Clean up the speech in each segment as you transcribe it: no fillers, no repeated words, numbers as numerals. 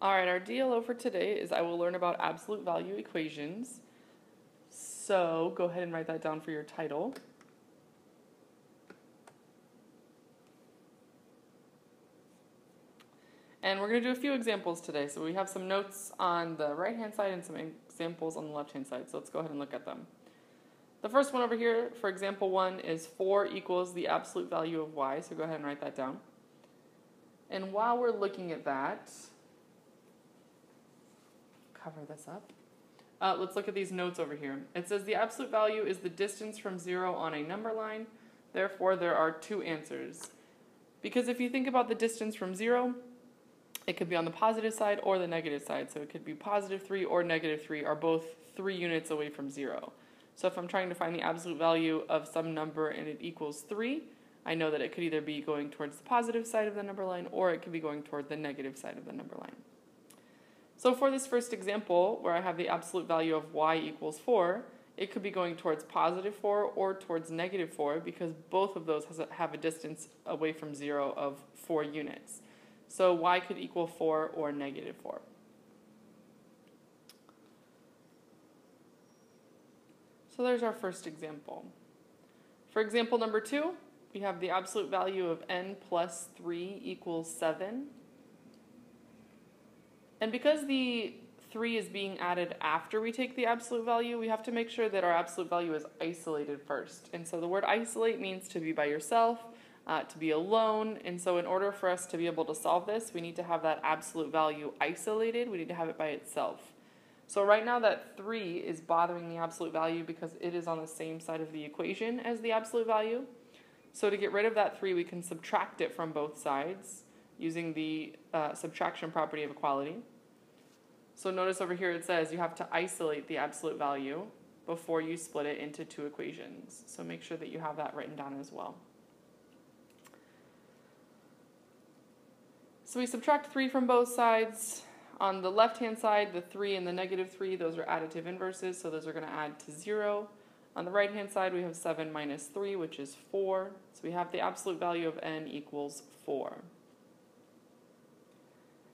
Alright, our DLO for today is I will learn about absolute value equations. So go ahead and write that down for your title. And we're going to do a few examples today. So we have some notes on the right-hand side and some examples on the left-hand side. So let's go ahead and look at them. The first one over here, for example 1, is 4 equals the absolute value of y. So go ahead and write that down. And while we're looking at that, cover this up. Let's look at these notes over here. It says the absolute value is the distance from 0 on a number line. Therefore, there are two answers. Because if you think about the distance from 0, it could be on the positive side or the negative side. So it could be positive 3 or negative 3 are both 3 units away from 0. So if I'm trying to find the absolute value of some number and it equals 3, I know that it could either be going towards the positive side of the number line or it could be going toward the negative side of the number line. So for this first example, where I have the absolute value of y equals 4, it could be going towards positive 4 or towards negative 4 because both of those have a distance away from 0 of 4 units. So y could equal 4 or negative 4. So there's our first example. For example number 2, we have the absolute value of n plus 3 equals 7. And because the 3 is being added after we take the absolute value, we have to make sure that our absolute value is isolated first. And so the word isolate means to be by yourself, to be alone. And so in order for us to be able to solve this, we need to have that absolute value isolated. We need to have it by itself. So right now that 3 is bothering the absolute value because it is on the same side of the equation as the absolute value. So to get rid of that 3, we can subtract it from both sides using the subtraction property of equality. So notice over here it says you have to isolate the absolute value before you split it into two equations. So make sure that you have that written down as well. So we subtract 3 from both sides. On the left-hand side, the 3 and the negative 3, those are additive inverses, so those are going to add to 0. On the right-hand side, we have 7 minus 3, which is 4. So we have the absolute value of n equals 4.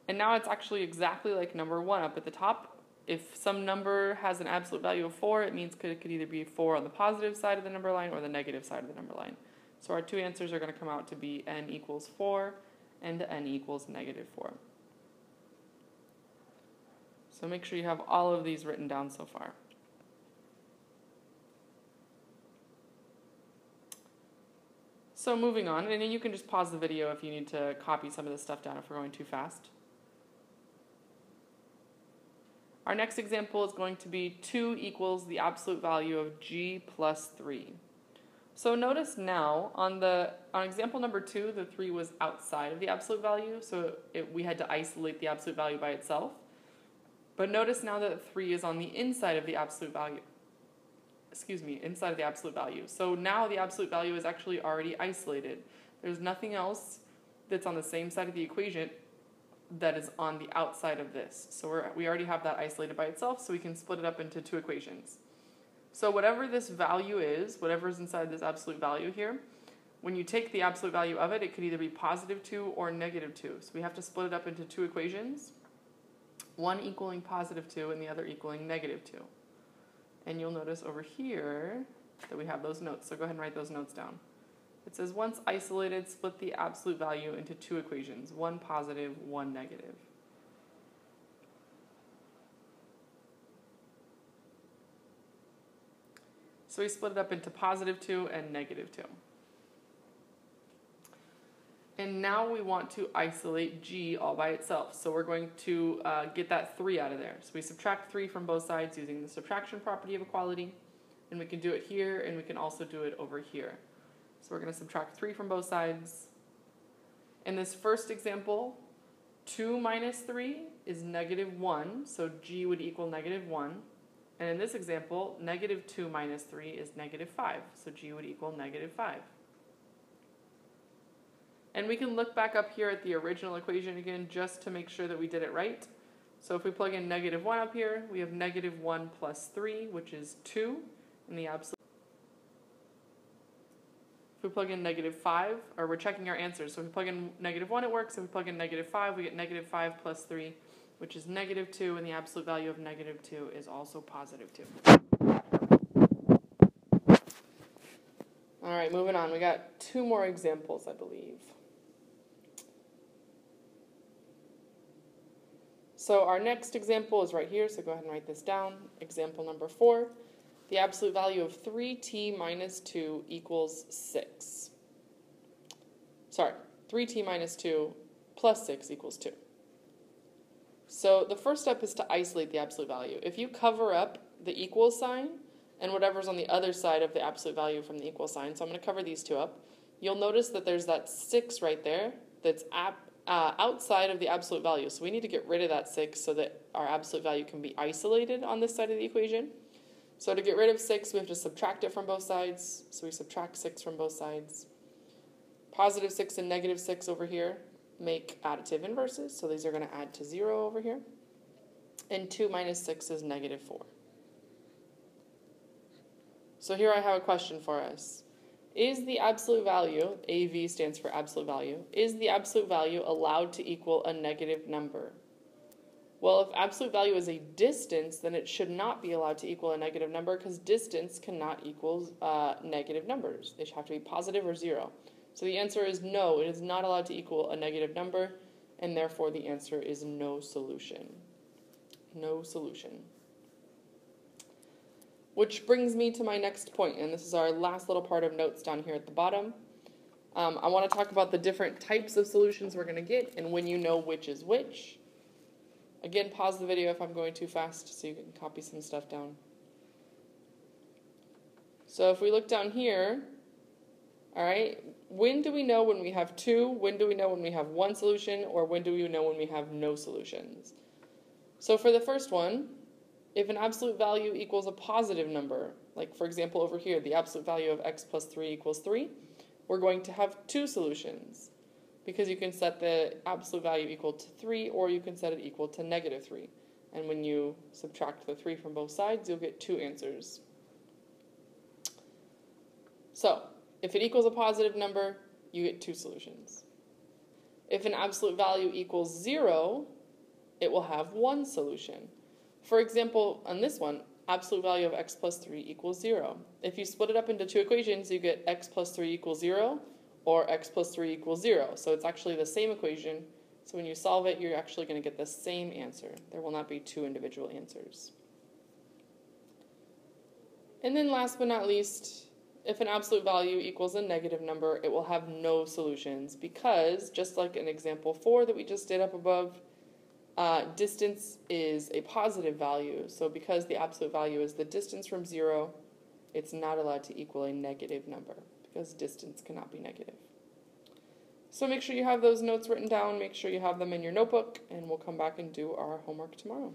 And now it's actually exactly like number 1 up at the top. If some number has an absolute value of 4, it means it could either be 4 on the positive side of the number line or the negative side of the number line. So our two answers are going to come out to be n equals 4 and n equals negative 4. So make sure you have all of these written down so far. So moving on, and then you can just pause the video if you need to copy some of this stuff down if we're going too fast. Our next example is going to be 2 equals the absolute value of g plus 3. So notice now, on example number 2, the 3 was outside of the absolute value, so we had to isolate the absolute value by itself. But notice now that 3 is on the inside of the absolute value. Inside of the absolute value. So now the absolute value is actually already isolated. There's nothing else that's on the same side of the equation that is on the outside of this. So we already have that isolated by itself, so we can split it up into two equations. So whatever this value is, whatever is inside this absolute value here, when you take the absolute value of it, it could either be positive 2 or negative 2. So we have to split it up into two equations, one equaling positive 2 and the other equaling negative 2. And you'll notice over here that we have those notes. So go ahead and write those notes down. It says, once isolated, split the absolute value into two equations, one positive, one negative. So we split it up into positive 2 and negative 2. And now we want to isolate g all by itself. So we're going to get that 3 out of there. So we subtract 3 from both sides using the subtraction property of equality. And we can do it here, and we can also do it over here. So we're going to subtract 3 from both sides. In this first example, 2 minus 3 is negative 1, so g would equal negative 1. And in this example, negative 2 minus 3 is negative 5, so g would equal negative 5. And we can look back up here at the original equation again just to make sure that we did it right. So if we plug in negative 1 up here, we have negative 1 plus 3, which is 2 in the absolute. If we plug in negative 5, or we're checking our answers, so if we plug in negative 1, it works. If we plug in negative 5, we get negative 5 plus 3 which is negative 2, and the absolute value of negative 2 is also positive 2. All right, moving on. We got 2 more examples, I believe. So our next example is right here, so go ahead and write this down. Example number 4, the absolute value of 3t minus 2 equals 6. Sorry, 3t minus 2 plus 6 equals 2. So the first step is to isolate the absolute value. If you cover up the equal sign and whatever's on the other side of the absolute value from the equal sign, so I'm going to cover these 2 up, you'll notice that there's that 6 right there that's outside of the absolute value. So we need to get rid of that 6 so that our absolute value can be isolated on this side of the equation. So to get rid of 6, we have to subtract it from both sides. So we subtract 6 from both sides. Positive 6 and negative 6 over here make additive inverses. So these are going to add to 0 over here. And 2 minus 6 is negative 4. So here I have a question for us. Is the absolute value, AV stands for absolute value, is the absolute value allowed to equal a negative number? Well, if absolute value is a distance, then it should not be allowed to equal a negative number because distance cannot equal negative numbers. They should have to be positive or 0. So the answer is no, it is not allowed to equal a negative number, and therefore the answer is no solution. No solution. Which brings me to my next point, and this is our last little part of notes down here at the bottom. I want to talk about the different types of solutions we're going to get and when you know which is which. Again, pause the video if I'm going too fast so you can copy some stuff down. So if we look down here, all right, when do we know when we have 2? When do we know when we have 1 solution? Or when do we know when we have no solutions? So for the first one, if an absolute value equals a positive number, like for example over here, the absolute value of x plus 3 equals 3, we're going to have 2 solutions because you can set the absolute value equal to 3 or you can set it equal to negative 3. And when you subtract the 3 from both sides, you'll get 2 answers. So, if it equals a positive number, you get 2 solutions. If an absolute value equals 0, it will have 1 solution. For example, on this one, absolute value of x plus 3 equals 0. If you split it up into 2 equations, you get x plus 3 equals 0 or x plus 3 equals 0. So it's actually the same equation. So when you solve it, you're actually going to get the same answer. There will not be 2 individual answers. And then last but not least, if an absolute value equals a negative number, it will have no solutions because, just like in example 4 that we just did up above, distance is a positive value. So because the absolute value is the distance from 0, it's not allowed to equal a negative number because distance cannot be negative. So make sure you have those notes written down, make sure you have them in your notebook, and we'll come back and do our homework tomorrow.